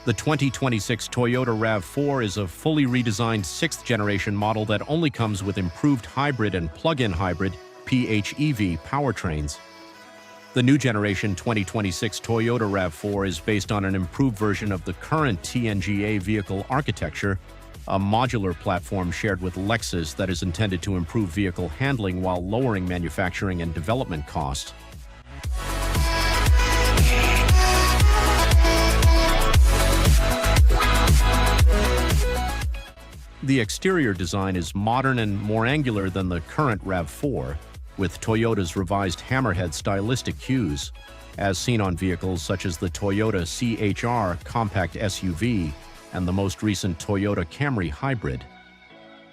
The 2026 Toyota RAV4 is a fully redesigned 6th-generation model that only comes with improved hybrid and plug-in hybrid (PHEV) powertrains. The new generation 2026 Toyota RAV4 is based on an improved version of the current TNGA vehicle architecture, a modular platform shared with Lexus that is intended to improve vehicle handling while lowering manufacturing and development costs. The exterior design is modern and more angular than the current RAV4, with Toyota's revised hammerhead stylistic cues, as seen on vehicles such as the Toyota CHR compact SUV and the most recent Toyota Camry hybrid.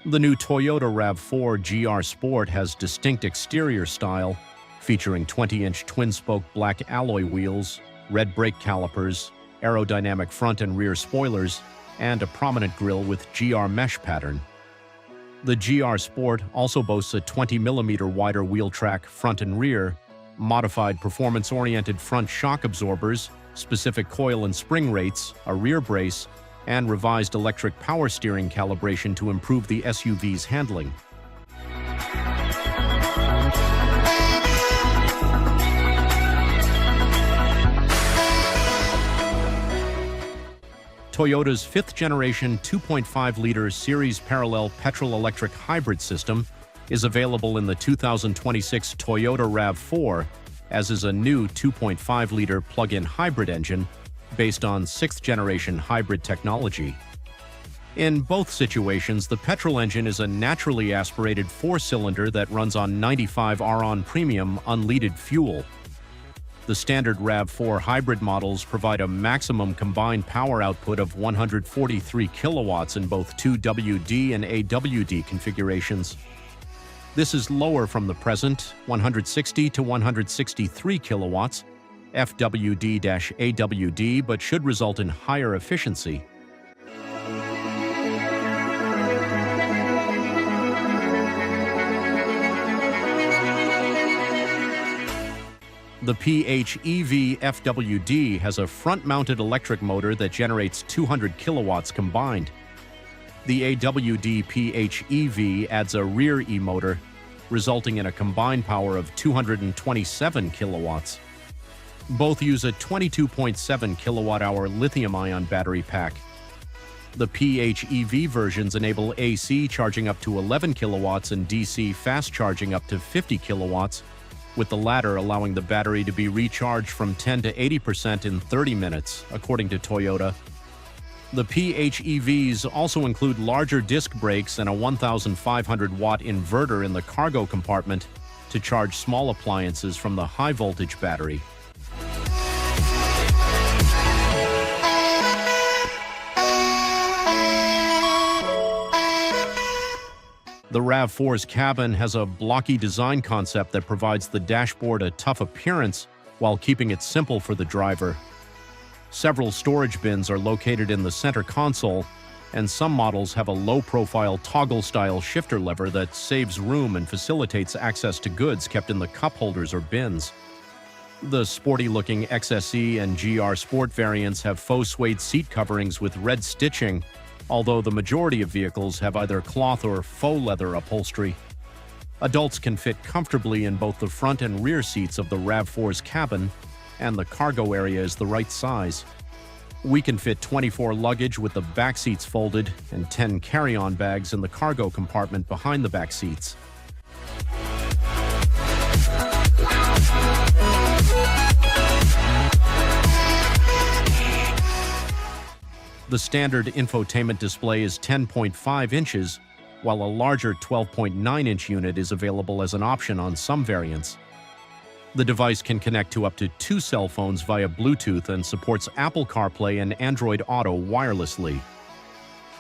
The new Toyota RAV4 GR Sport has distinct exterior style, featuring 20-inch twin-spoke black alloy wheels, red brake calipers, aerodynamic front and rear spoilers, and a prominent grille with GR mesh pattern. The GR Sport also boasts a 20mm wider wheel track front and rear, modified performance-oriented front shock absorbers, specific coil and spring rates, a rear brace, and revised electric power steering calibration to improve the SUV's handling. Toyota's 5th-generation 2.5-liter series parallel petrol-electric hybrid system is available in the 2026 Toyota RAV4, as is a new 2.5-liter plug-in hybrid engine based on 6th-generation hybrid technology. In both situations, the petrol engine is a naturally aspirated 4-cylinder that runs on 95 Aron premium unleaded fuel. The standard RAV4 hybrid models provide a maximum combined power output of 143 kilowatts in both 2WD and AWD configurations. This is lower from the present 160 to 163 kilowatts FWD-AWD, but should result in higher efficiency. The PHEV FWD has a front-mounted electric motor that generates 200 kilowatts combined. The AWD PHEV adds a rear e-motor, resulting in a combined power of 227 kilowatts. Both use a 22.7 kilowatt-hour lithium-ion battery pack. The PHEV versions enable AC charging up to 11 kilowatts and DC fast charging up to 50 kilowatts, with the latter allowing the battery to be recharged from 10 to 80% in 30 minutes, according to Toyota. The PHEVs also include larger disc brakes and a 1,500-watt inverter in the cargo compartment to charge small appliances from the high-voltage battery. The RAV4's cabin has a blocky design concept that provides the dashboard a tough appearance while keeping it simple for the driver. Several storage bins are located in the center console, and some models have a low-profile toggle-style shifter lever that saves room and facilitates access to goods kept in the cup holders or bins. The sporty-looking XSE and GR Sport variants have faux suede seat coverings with red stitching, although the majority of vehicles have either cloth or faux leather upholstery. Adults can fit comfortably in both the front and rear seats of the RAV4's cabin, and the cargo area is the right size. We can fit 24 luggage with the back seats folded and 10 carry-on bags in the cargo compartment behind the back seats. The standard infotainment display is 10.5 inches, while a larger 12.9-inch unit is available as an option on some variants. The device can connect to up to 2 cell phones via Bluetooth and supports Apple CarPlay and Android Auto wirelessly.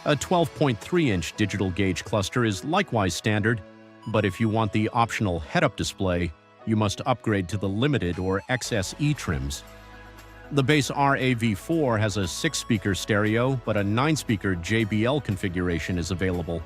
A 12.3-inch digital gauge cluster is likewise standard, but if you want the optional head-up display, you must upgrade to the Limited or XSE trims. The base RAV4 has a 6-speaker stereo, but a 9-speaker JBL configuration is available.